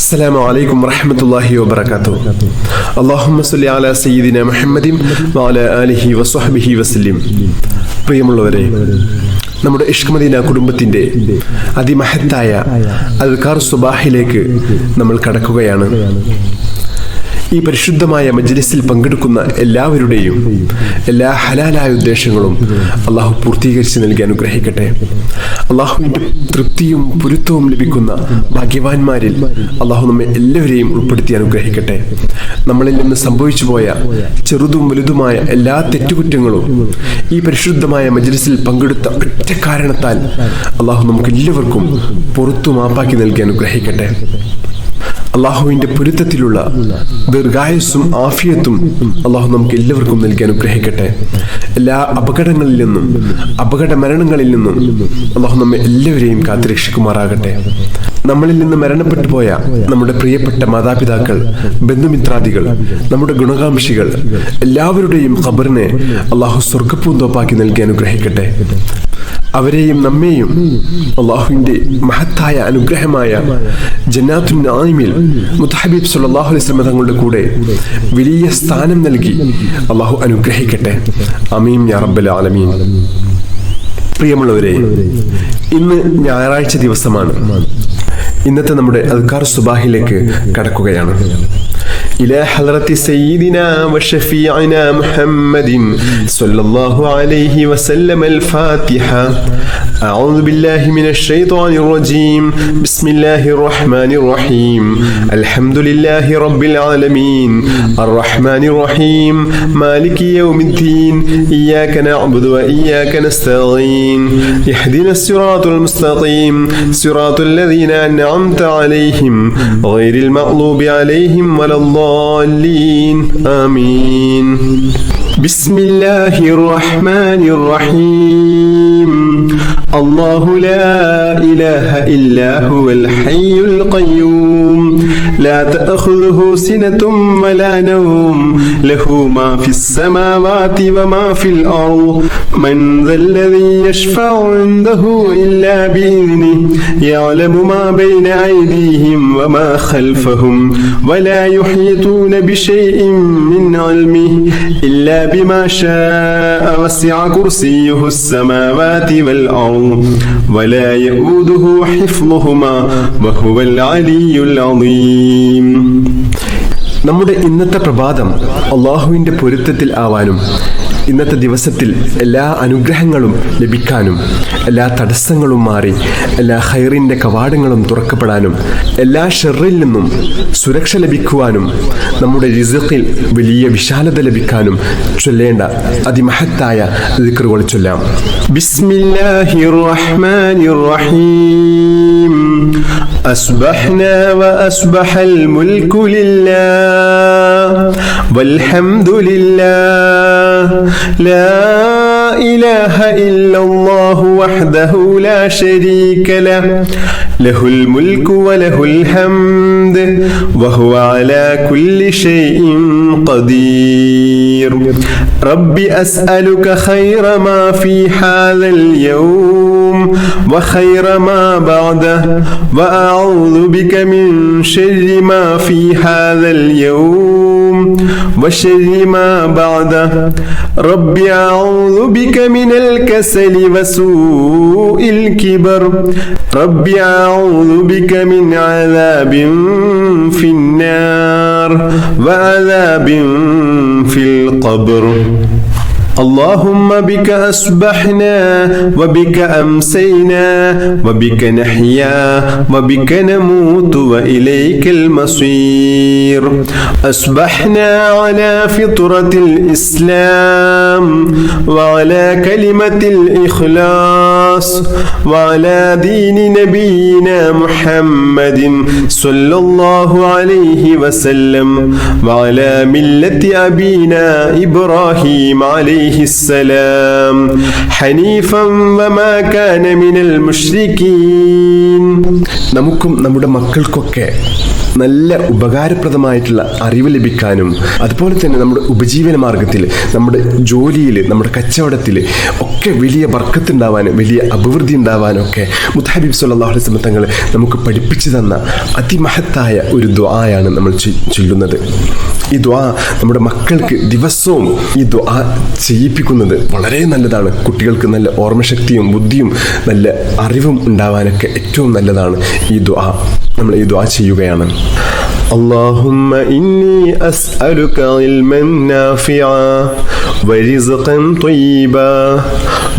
السلام عليكم ورحمة الله وبركاته. اللهم صل على سيدنا محمد وعلى آله وصحبه وسلم. പ്രിയമുള്ളവരെ, നമ്മുടെ ഇഷ്ക് മദീന കുടുംബത്തിന്റെ അതിമഹത്തായ അദ്കാർ സുബാഹിലേക്ക് നമ്മൾ കടക്കുകയാണ്. ഈ പരിശുദ്ധമായ മജ്ലിസിൽ പങ്കെടുക്കുന്ന എല്ലാവരുടെയും എല്ലാ ഹലാലായ ഉദ്ദേശങ്ങളും അള്ളാഹു പൂർത്തീകരിച്ച് നൽകി അനുഗ്രഹിക്കട്ടെ. അള്ളാഹുവിന്റെ തൃപ്തിയും പൊരുത്തവും ലഭിക്കുന്ന ഭാഗ്യവാന്മാരിൽ അള്ളാഹു നമ്മെ എല്ലാവരെയും ഉൾപ്പെടുത്തി അനുഗ്രഹിക്കട്ടെ. നമ്മളിൽ നിന്ന് സംഭവിച്ചു പോയ ചെറുതും വലുതുമായ എല്ലാ തെറ്റുകുറ്റങ്ങളും ഈ പരിശുദ്ധമായ മജ്ലിസിൽ പങ്കെടുത്ത ഒറ്റ കാരണത്താൽ അള്ളാഹു നമുക്ക് എല്ലാവർക്കും പുറത്തു മാപ്പാക്കി നൽകി അനുഗ്രഹിക്കട്ടെ. അള്ളാഹുവിന്റെ പൊരുത്തത്തിലുള്ള ദീർഘായുസ്സും ആഫിയത്തും അള്ളാഹു നമുക്ക് എല്ലാവർക്കും നൽകി അനുഗ്രഹിക്കട്ടെ. എല്ലാ അപകടങ്ങളിൽ നിന്നും അപകട മരണങ്ങളിൽ നിന്നും അള്ളാഹു നമ്മെ എല്ലാവരെയും കാത്തുരക്ഷിക്കുമാറാകട്ടെ. നമ്മളിൽ നിന്ന് മരണപ്പെട്ടു പോയ നമ്മുടെ പ്രിയപ്പെട്ട മാതാപിതാക്കൾ, ബന്ധുമിത്രാദികൾ, നമ്മുടെ ഗുണകാംക്ഷികൾ എല്ലാവരുടെയും ഖബറിനെ അള്ളാഹു സ്വർഗ്ഗപ്പൂന്തോപ്പാക്കി നൽകി അനുഗ്രഹിക്കട്ടെ. അവരെയും നമ്മെയും അള്ളാഹുവിന്റെ മഹത്തായ അനുഗ്രഹമായ ജന്നാത്തുൻ നഈമിൽ മുത്തഹബീബ് സല്ലല്ലാഹു അലൈഹി വസല്ലം തങ്ങളുടെ കൂടെ വലിയ സ്ഥാനം നൽകി അള്ളാഹു അനുഗ്രഹിക്കട്ടെ. ആമീൻ യാ റബ്ബൽ ആലമീൻ. പ്രിയമുള്ളവരെ, ഇന്ന് ഞായറാഴ്ച ദിവസമാണ്. ഇന്നത്തെ നമ്മുടെ അദ്കാർ സുബാഹിലേക്ക് കടക്കുകയാണ്. إلى حضرة سيدنا وشفيعنا محمد صلى الله عليه وسلم الفاتحة. أعوذ بالله من الشيطان الرجيم. بسم الله الرحمن الرحيم. الحمد لله رب العالمين الرحمن الرحيم مالك يوم الدين إياك نعبد وإياك نستعين اهدنا الصراط المستقيم صراط الذين أنعمت عليهم غير المغضوب عليهم ولا الضالين آمين. بسم الله الرحمن الرحيم. الله لا إله إلا هو الحي القيوم لا تأخذه سنة ولا نوم له ما في السماوات وما في الأرض من ذا الذي يشفع عنده إلا بإذنه يعلم ما بين أيديهم وما خلفهم ولا يحيطون بشيء من علمه إلا بما شاء وسع كرسيه السماوات والأرض ولا يؤوده حفظهما وهو العلي العظيم. നമ്മുടെ ഇന്നത്തെ പ്രഭാതം അള്ളാഹുവിന്റെ പൊരുത്തത്തിൽ ആവാനും ഇന്നത്തെ ദിവസത്തിൽ എല്ലാ അനുഗ്രഹങ്ങളും ലഭിക്കാനും എല്ലാ തടസ്സങ്ങളും മാറി എല്ലാ ഖൈറിന്റെ കവാടങ്ങളും തുറക്കപ്പെടാനും എല്ലാ ഷർറിൽ നിന്നും സുരക്ഷ ലഭിക്കുവാനും നമ്മുടെ റിസ്ഖിൽ വലിയ വിശാലത ലഭിക്കാനും ചൊല്ലേണ്ട അതിമഹത്തായ ദിക്റുകൾ ചൊല്ലാം. ബിസ്മില്ലാഹിർ റഹ്മാനിർ റഹീം. അസ്ബഹ്നാ വഅസ്ബഹൽ മുൽക്കു ലില്ലാഹ് വൽഹംദുലില്ലാഹ് لا إله إلا الله وحده لا شريك له له الملك وله الحمد وهو على كل شيء قدير. رب أسألك خير ما في هذا اليوم وخير ما بعده وأعوذ بك من شر ما في هذا اليوم وشر ما بعده. رب أعوذ بك من الكسل وسوء الكبر. رب أعوذ بك من عذاب في النار وعذاب في القبر. اللهم بك أصبحنا وبك أمسينا وبك نحيا وبك نموت وإليك المصير. أصبحنا على فطرة الإسلام وعلى كلمة الإخلاص وعلى دين نبينا محمد صلى الله عليه وسلم وعلى ملة أبينا إبراهيم عليه السلام حنيفا وما كان من المشركين. നമുക്കും നമ്മുടെ മക്കൾക്കൊക്കെ നല്ല ഉപകാരപ്രദമായിട്ടുള്ള അറിവ് ലഭിക്കാനും അതുപോലെ തന്നെ നമ്മുടെ ഉപജീവന മാർഗത്തിൽ, നമ്മുടെ ജോലിയിൽ, നമ്മുടെ കച്ചവടത്തിൽ ഒക്കെ വലിയ ബർക്കത്തുണ്ടാവാനും വലിയ അഭിവൃദ്ധി ഉണ്ടാവാനും ഒക്കെ മുത്തഹബീബ് സ്വല്ലല്ലാഹു അലൈഹി വസല്ലം തങ്ങൾ നമുക്ക് പഠിപ്പിച്ചു തന്ന അതിമഹത്തായ ഒരു ദുആയാണ് നമ്മൾ ചൊല്ലുന്നത്. ഈ ദുആ നമ്മുടെ മക്കൾക്ക് ദിവസവും ഈ ദുആ ചെയ്യിപ്പിക്കുന്നത് വളരെ നല്ലതാണ്. കുട്ടികൾക്ക് നല്ല ഓർമ്മശക്തിയും ബുദ്ധിയും നല്ല അറിവും ഉണ്ടാവാനൊക്കെ ഏറ്റവും നല്ലതാണ് ഈ ദുആ. നമ്മൾ ഈ ദുആ ചെയ്യുകയാണ്. اللهم إني أسألك علما نافعا ورزقا طيبا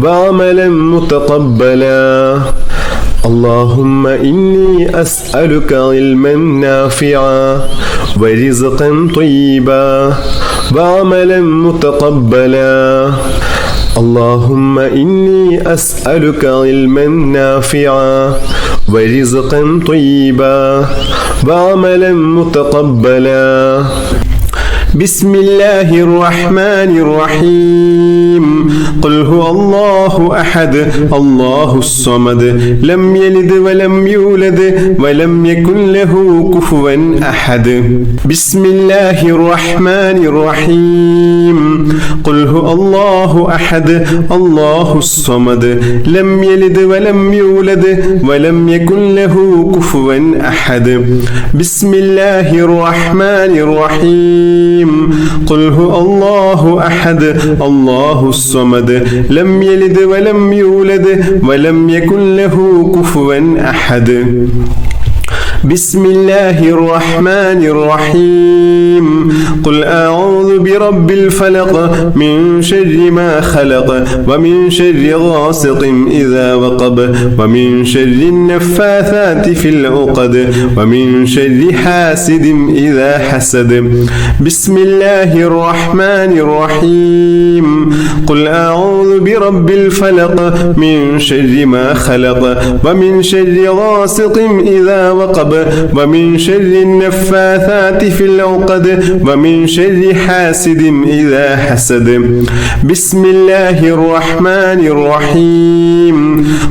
وعملا متقبلا. اللهم إني أسألك علما نافعا ورزقا طيبا وعملا متقبلا. اللهم إني أسألك علما نافعا ورزقا طيبا وعملا متقبلا. بسم الله الرحمن الرحيم. قل هو الله أحد الله الصمد لم يلد ولم يولد ولم يكن له كفوا أحد. بسم الله الرحمن الرحيم. قل هو الله أحد الله الصمد لم يلد ولم يولد ولم يكن له كفوا أحد. بسم الله الرحمن الرحيم. قل هو الله أحد الله الصمد لم يلد ولم يولد ولم يكن له كفوا أحد. بسم الله الرحمن الرحيم. قل أعوذ برب الفلق من شر ما خلق ومن شر غاسق إذا وقب ومن شر النفاثات في العقد ومن شر حاسد إذا حسد. بسم الله الرحمن الرحيم. قل أعوذ برب الفلق من شر ما خلق ومن شر غاسق إذا وقب ومن شر النفاثات في العقد ومن شر حاسد إذا حسد. بسم الله الرحمن الرحيم.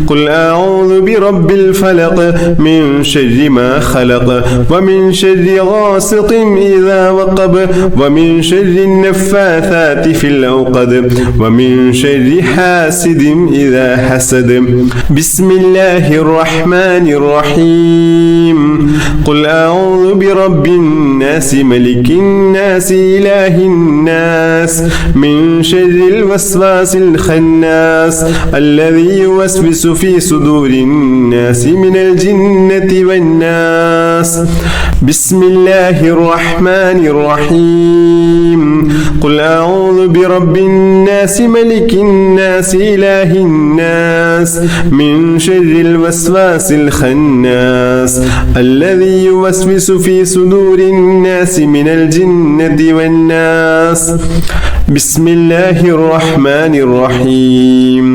قل أعوذ برب الفلق من شر ما خلق ومن شر غاسق إذا وقب ومن شر النفاثات في العقد ومن شر حاسد إذا حسد. بسم الله الرحمن الرحيم. قل أعوذ برب الناس ملك الناس إله الناس من شر الوسواس الخناس الذي يوسوس في صدور الناس من الجنة والناس. بسم الله الرحمن الرحيم. قل أعوذ برب الناس ملك الناس إله الناس من شر الوسواس الخناس الذي يوسوس في صدور الناس من الجنة والناس. بسم الله الرحمن الرحيم.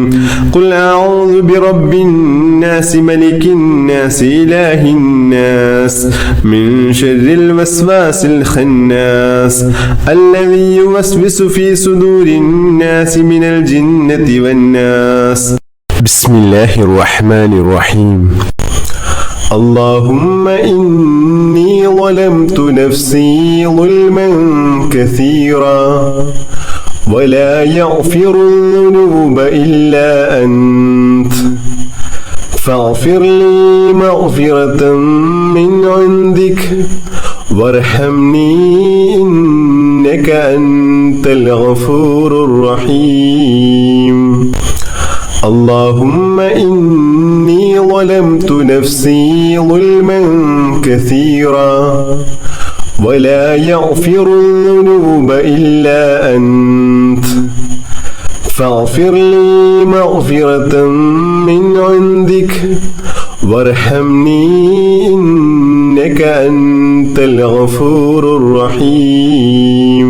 قل أعوذ برب الناس ملك الناس إله الناس من شر الوسواس الخناس الذي يوسوس في صدور الناس من الجنة والناس. بسم الله الرحمن الرحيم. اللهم إني ظلمت نفسي ظلما كثيرا ولا يغفر الذنوب إلا أنت فاغفر لي مغفرة من عندك وارحمني إنك أنت الغفور الرحيم. اللهم إني ظلمت نفسي ظلما كثيرا ولا يغفر الذنوب إلا أنت فاغفر لي مغفرة من عندك وارحمني إنك أنت الغفور الرحيم.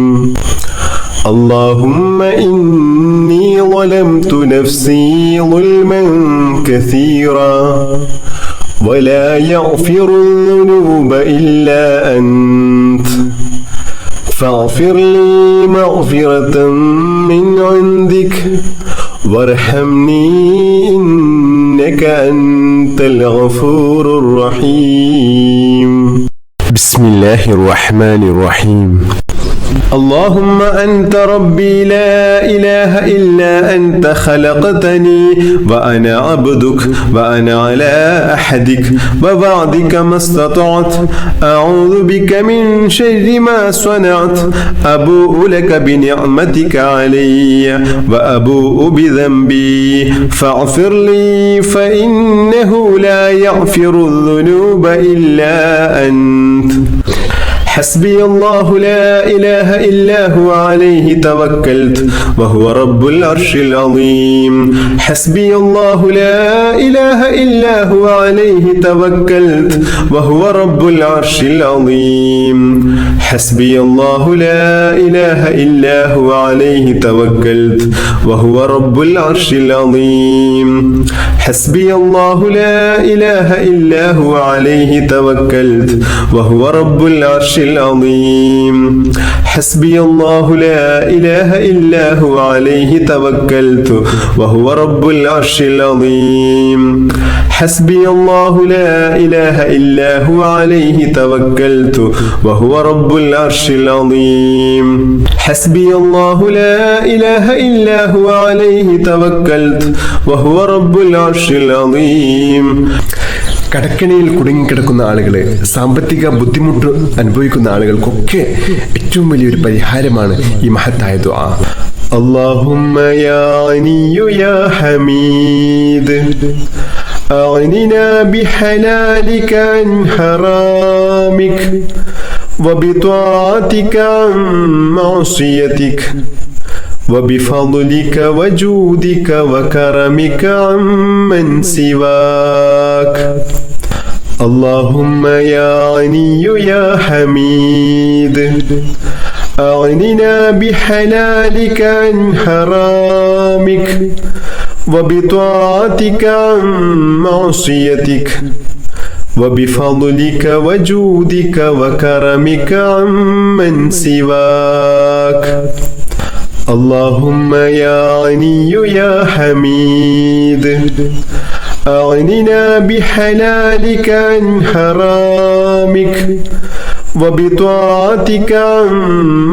اللهم إني ظلمت نفسي ظلما كثيرا ولا يغفر الذنوب إلا أنت فاغفر لي مغفرة من عندك وارحمني إنك أنت الغفور الرحيم. بسم بسم الله الرحمن الرحيم اللهم أنت ربي لا إله إلا أنت خلقتني وأنا عبدك وأنا على أحدك ووعدك ما استطعت أعوذ بك من شر ما صنعت أبوء لك بنعمتك علي وأبوء بذنبي فاغفر لي فإنه لا يغفر الذنوب إلا أنت حسبي الله لا إله إلا هو عليه توكلت وهو رب العرش العظيم حسبي الله لا إله إلا هو عليه توكلت وهو رب العرش العظيم حسبي الله لا إله إلا هو عليه توكلت وهو رب العرش العظيم حسبي الله لا إله إلا هو عليه توكلت وهو رب العرش العظيم حسبي الله لا إله إلا هو عليه توكلت وهو رب العرش العظيم حسبي الله لا إله إلا هو عليه توكلت وهو رب العرش العظيم حسبي الله لا إله إلا هو عليه توكلت وهو رب العرش العظيم കടക്കണിയിൽ കുടുങ്ങിക്കിടക്കുന്ന ആളുകളെ, സാമ്പത്തിക ബുദ്ധിമുട്ട് അനുഭവിക്കുന്ന ആളുകൾക്കൊക്കെ ഏറ്റവും വലിയൊരു പരിഹാരമാണ് ഈ മഹത്തായ ദുആ. اللهم يا غني يا حميد أغننا بحلالك عن حرامك وبطاعتك عن معصيتك وبفضلك وجودك وكرمك عمن سواك. اللهم يا غني يا حميد أغننا بحلالك عن حرامك وبطاعتك عن معصيتك وبفضلك وجودك وكرمك عمن سواك. اللهم يا غني يا حميد أغننا بحلالك عن حرامك وبطاعتك عن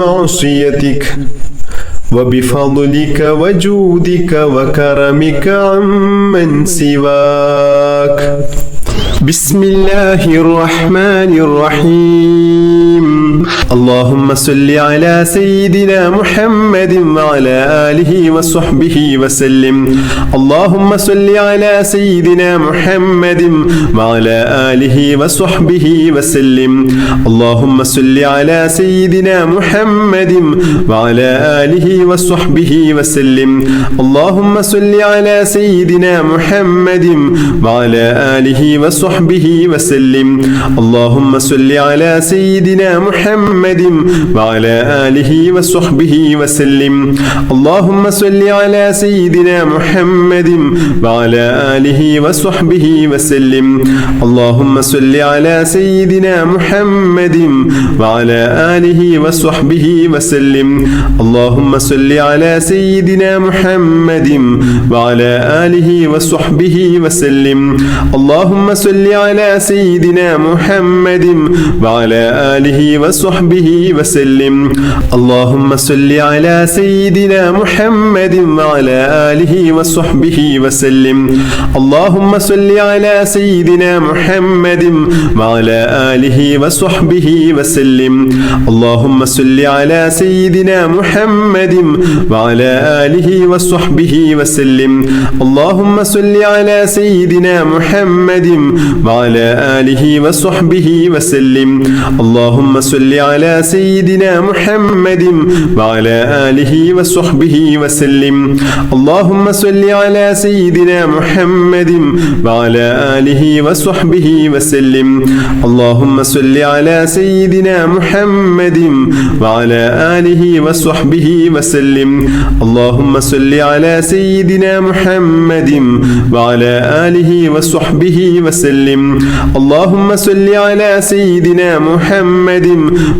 معصيتك وبفضلك وجودك وكرمك عمن سواك. بسم الله الرحمن الرحيم. اللهم صل على سيدنا محمد وعلى آله وصحبه وسلم. اللهم صل على سيدنا محمد وعلى آله وصحبه وسلم. اللهم صل على سيدنا محمد وعلى آله وصحبه وسلم. اللهم صل على سيدنا محمد وعلى آله وصحبه وسلم. اللهم صل على سيدنا محمد وعلى آله وصحبه وسلم. اللهم صل على سيدنا محمد وعلى آله وصحبه وسلم. اللهم صل على سيدنا محمد وعلى آله وصحبه وسلم. اللهم صل على سيدنا محمد وعلى آله وصحبه وسلم. اللهم صل على سيدنا محمد وعلى آله وصحبه وسلم. اللهم صل على سيدنا محمد وعلى آله وصحبه وسلم. اللهم صل على سيدنا محمد وعلى آله وصحبه وسلم. اللهم صل على سيدنا محمد وعلى آله وصحبه وسلم. اللهم صل على سيدنا محمد وعلى آله وصحبه وسلم. اللهم صل على سيدنا محمد وعلى آله وصحبه وسلم. اللهم صل على سيدنا محمد وعلى آله وصحبه وسلم. اللهم صل على سيدنا محمد وعلى آله وصحبه وسلم. اللهم صل على سيدنا محمد وعلى آله وصحبه وسلم. اللهم صل على سيدنا محمد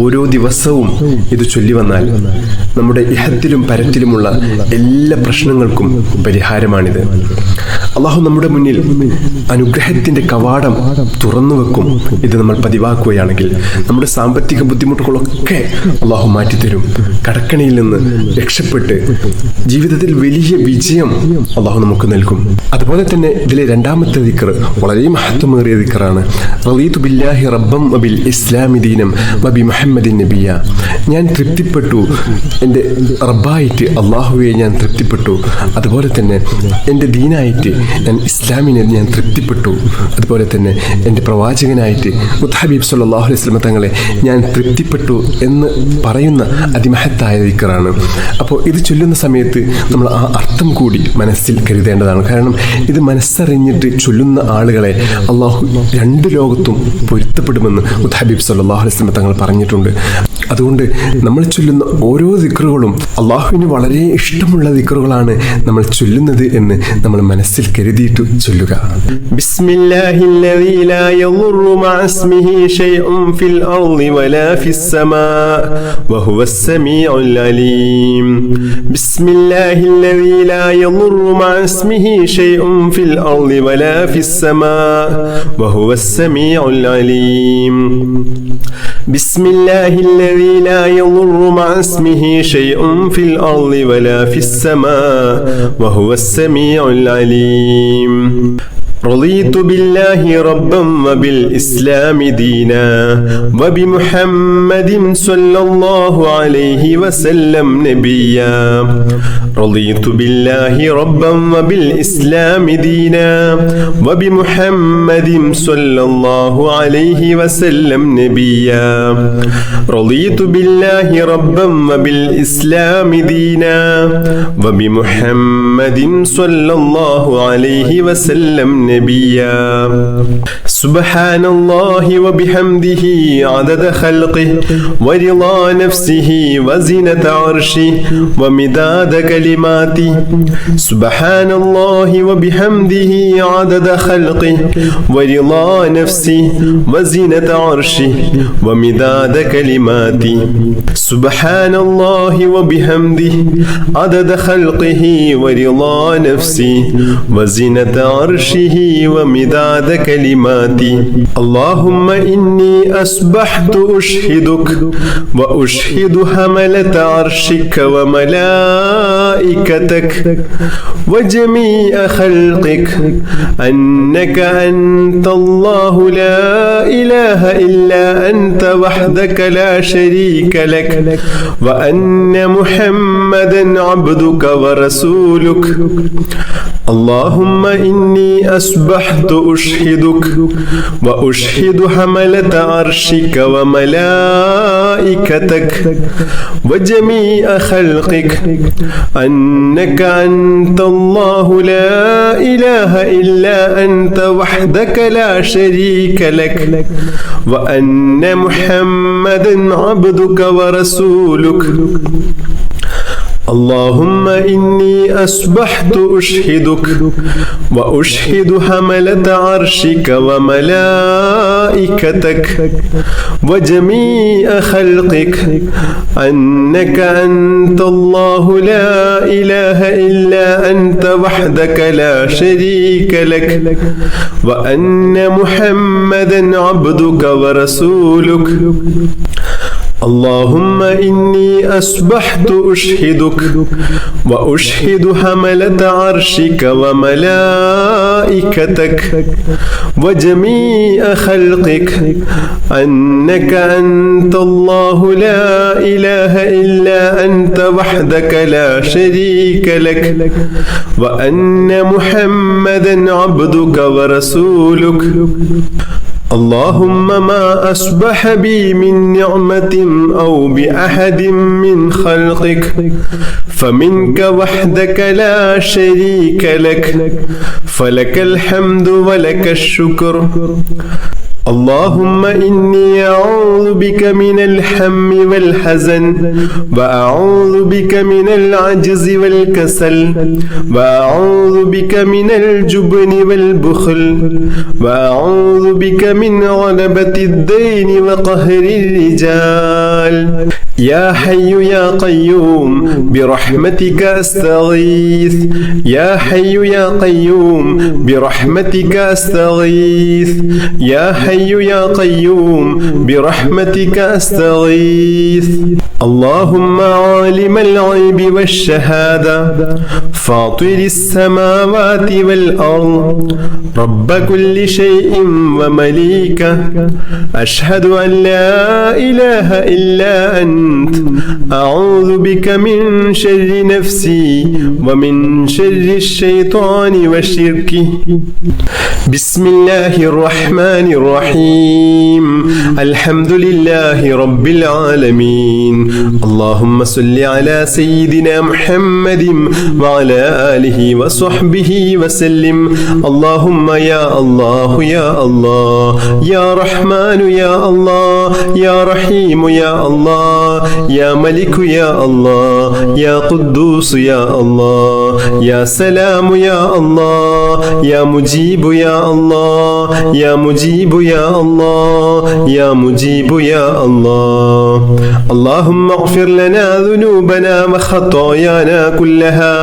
ഓരോ ദിവസവും ഇത് ചൊല്ലി വന്നാൽ നമ്മുടെ ഇഹത്തിലും പരത്തിലുമുള്ള എല്ലാ പ്രശ്നങ്ങൾക്കും പരിഹാരമാണിത്. അള്ളാഹു നമ്മുടെ മുന്നിൽ അനുഗ്രഹത്തിന്റെ കവാടം തുറന്നു വെക്കും. ഇത് നമ്മൾ പതിവാക്കുകയാണെങ്കിൽ നമ്മുടെ സാമ്പത്തിക ബുദ്ധിമുട്ടുകളൊക്കെ അള്ളാഹു മാറ്റിത്തരും. കടക്കണിയിൽ നിന്ന് രക്ഷപ്പെട്ട് ജീവിതത്തിൽ വലിയ വിജയം അള്ളാഹു നമുക്ക് നൽകും. അതുപോലെ തന്നെ ഇതിലെ രണ്ടാമത്തെ ദിക്ർ വളരെ മഹത്വമേറിയ ദിക്റാണ്. റളീതു ബില്ലാഹി റബ്ബൻ വബിൽ ഇസ്ലാമി ദീനം വബി മുഹമ്മദിൻ നബിയ. ഞാൻ തൃപ്തിപ്പെട്ടു, എൻ്റെ റബ്ബായിട്ട് അള്ളാഹുവെ ഞാൻ തൃപ്തിപ്പെട്ടു. അതുപോലെ തന്നെ എൻ്റെ ദീനായിട്ട് ഞാൻ ഇസ്ലാമിനെ ഞാൻ തൃപ്തിപ്പെട്ടു. അതുപോലെ തന്നെ എൻ്റെ പ്രവാചകനായിട്ട് ഹബീബ് സല്ലല്ലാഹു അലൈഹി വസല്ലം തങ്ങളെ ഞാൻ തൃപ്തിപ്പെട്ടു എന്ന് പറയുന്ന അതിമഹത്തായ ദിക്റാണ്. അപ്പോൾ ഇത് ചൊല്ലുന്ന സമയത്ത് നമ്മൾ ആ അർത്ഥം കൂടി മനസ്സിൽ കരുതേണ്ടതാണ്. കാരണം ഇത് മനസ്സറിഞ്ഞിട്ട് ചൊല്ലുന്ന ആളുകളെ അള്ളാഹു രണ്ട് ലോകത്തും പൊരുത്തപ്പെടുമെന്ന് ഹബീബ് സല്ലല്ലാഹു അലൈഹി വസല്ലം തങ്ങൾ പറഞ്ഞിട്ടുണ്ട്. അതുകൊണ്ട് നമ്മൾ ചൊല്ലുന്ന ഓരോ ദിക്റുകളും അള്ളാഹുവിന് വളരെ ഇഷ്ടമുള്ള ദിക്റുകളാണ് നമ്മൾ ചൊല്ലുന്നത് എന്ന് നമ്മൾ മനസ്സിൽ കരുതിയിട്ട് ചൊല്ലുക. ബിസ്മില്ലാഹില്ലദീ ലാ യദുറു മഅ ഇസ്മിഹി ശൈഉൻ ഫിൽ അർളി വലാ ഫിസ് സമാ വഹുവസ് സമീഉൽ അലീം. ബിസ്മില്ലാഹില്ലദീ ലാ യദുറു മഅ ഇസ്മിഹി ശൈഉൻ ഫിൽ അർളി വലാ ഫിസ് സമാ വഹുവസ് സമീഉൽ അലീം. ബിസ്മില്ലാഹില്ലദീ ലാ യദുറു മഅ ഇസ്മിഹി ശൈഉൻ ഫിൽ അർളി വലാ ഫിസ് സമാ വഹുവസ് സമീഉൽ അലീം. رضيت بالله ربا وبالإسلام دينا وبمحمد صلى الله عليه وسلم نبيا. رضيت بالله ربا وبالإسلام دينا وبمحمد صلى الله عليه وسلم نبيا. رضيت بالله ربا وبالإسلام دينا وبمحمد صلى الله عليه وسلم نبيا. سبحان الله وبحمده عدد خلقه ورضا نفسه وزنة عرشه ومداد كلماته. سبحان الله وبحمده عدد خلقه ورضا نفسه وزنة عرشه ومداد كلماته. سبحان الله وبحمده عدد خلقه ورضا نفسه وزنة عرشه ومداد كلماتي. اللهم إني أصبحت أشهدك وأشهد حملة عرشك وملائكتك وجميع خلقك أنك أنت الله لا إله إلا أنت وحدك لا شريك لك وأن محمدا عبدك ورسولك. اللهم إني أصبحت أشهدك وأشهد حملة عرشك وملائكتك وجميع خلقك أنك أنت الله لا إله إلا أنت وحدك لا شريك لك وأن محمدا عبدك ورسولك. اللهم إني أصبحت أشهدك وأشهد حملة عرشك وملائكتك وجميع خلقك أنك أنت الله لا إله إلا أنت وحدك لا شريك لك وأن محمدا عبدك ورسولك. اللهم إني أصبحت أشهدك وأشهد حملة عرشك وملائكتك وجميع خلقك أنك أنت الله لا إله إلا أنت وحدك لا شريك لك وأن محمدا عبدك ورسولك. اللهم ما أصبح بي من نعمة أو بأحد من خلقك فمنك وحدك لا شريك لك فلك الحمد ولك الشكر. اللهم إني أعوذ بك من الهم والحزن وأعوذ بك من العجز والكسل وأعوذ بك من الجبن والبخل وأعوذ بك من غلبة الدين وقهر الرجال يا حي يا قيوم برحمتك أستغيث يا حي يا قيوم برحمتك أستغيث يا حي يا قيوم برحمتك أستغيث اللهم عالم الغيب والشهادة فاطر السماوات والأرض رب كل شيء ومليكه أشهد أن لا إله إلا أنت أعوذ بك من شر نفسي ومن شر الشيطان وشركه بسم الله الرحمن الرحيم الحمد لله رب العالمين اللهم صل على سيدنا محمد وعلى آله وصحبه وسلم اللهم يا الله يا الله يا رحمن يا الله يا رحيم يا الله يا ملك يا الله يا قدوس يا الله يا سلام يا الله يا مجيب يا الله يا مجيب يا الله يا مجيب يا الله اللهم اغفر لنا ذنوبنا وخطايانا كلها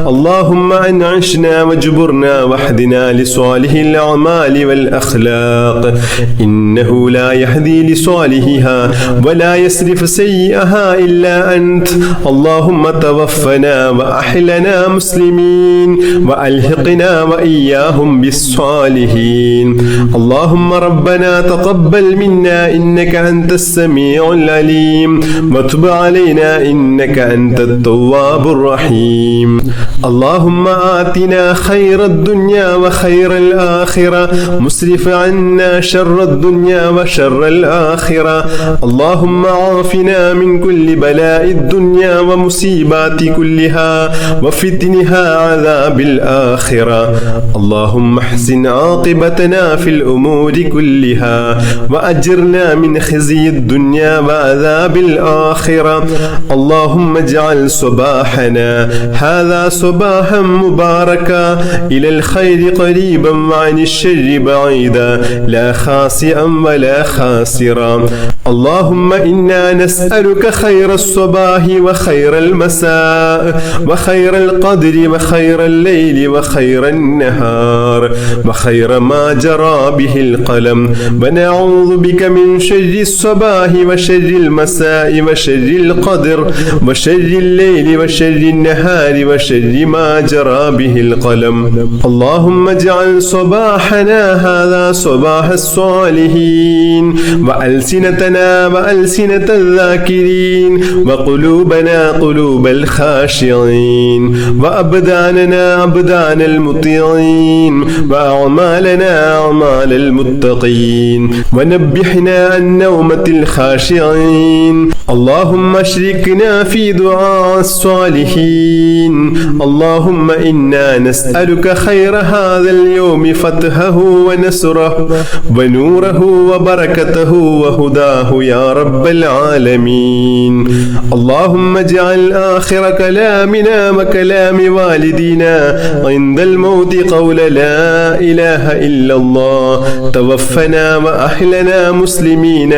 اللهم أنعشنا واجبرنا واهدنا لصالح الأعمال والأخلاق إنه لا يهدي لصالحها ولا يصرف سيئها إلا أنت اللهم توفنا وأحلنا مسلمين وألحقنا وإياهم بالصالحين اللهم ربنا تقبل منا إنك أنت السميع العليم وتب علينا إنك أنت التواب الرحيم اللهم آتنا خير الدنيا وخير الآخرة مسرف عنا شر الدنيا وشر الآخرة اللهم عافنا من كل بلاء الدنيا ومصيبات كلها وفتنها عذاب الآخرة اللهم احسن عاقبتنا في الأمور كلها وأجرنا من خزي الدنيا وعذاب الآخرة اللهم اجعل صباحنا هذا صباحا مباركا إلى الخير قريبا وعن الشر بعيدا لا خاسئا ولا خاسرا اللهم إنا نسألك خير الصباح وخير المساء وخير القدر وخير الليل وخير النهار وخير ما جرى به القلم ونعوذ بك من شر الصباح وشر المساء وشر القدر وشر الليل وشر النهار وشر ما جرى به القلم اللهم اجعل صباحنا هذا صباح الصالحين وألسنتنا وألسنة الذاكرين وقلوبنا قلوب الخاشعين وأبداننا أبدان المطيعين وأعمالنا أعمال المتقين ونبحنا عن نومة الخاشعين اللهم اشركنا في دعاء الصالحين اللهم إنا نسألك خير هذا اليوم فتحه ونصره ونوره وبركته وهداه يا رب العالمين اللهم اجعل آخر كلامنا وكلام والدينا عند الموت قول لا إله إلا الله توفنا وأحلنا مسلمين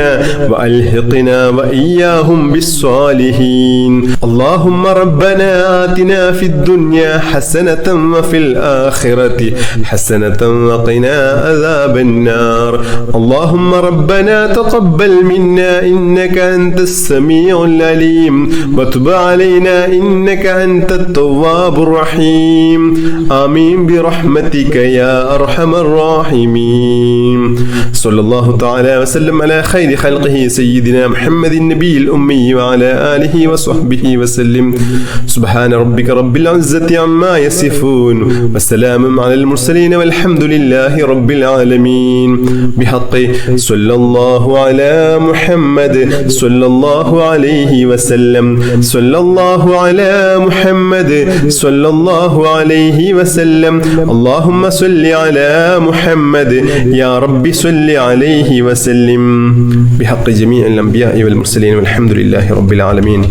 وألحقنا وإياهم بالصالحين اللهم ربنا آتنا في الدنيا حسنة وفي الآخرة حسنة وقنا عذاب النار اللهم ربنا تقبل منا إنك أنت السميع العليم وتب علينا إنك أنت التواب الرحيم آمين برحمتك يا أرحم الراحمين صلى الله تعالى وسلم على خير خلقه سيدنا محمد النبي الأمي وعلى آله وصحبه وسلم سبحان ربك رب العزة عما يصفون وسلام على المرسلين والحمد لله رب العالمين بحق صلى الله على محمد صلى الله عليه وسلم صلى الله على محمد صلى الله عليه وسلم اللهم صل على محمد يا رب صل عليه وسلم بحق جميع الأنبياء والمرسلين والحمد لله رب العالمين.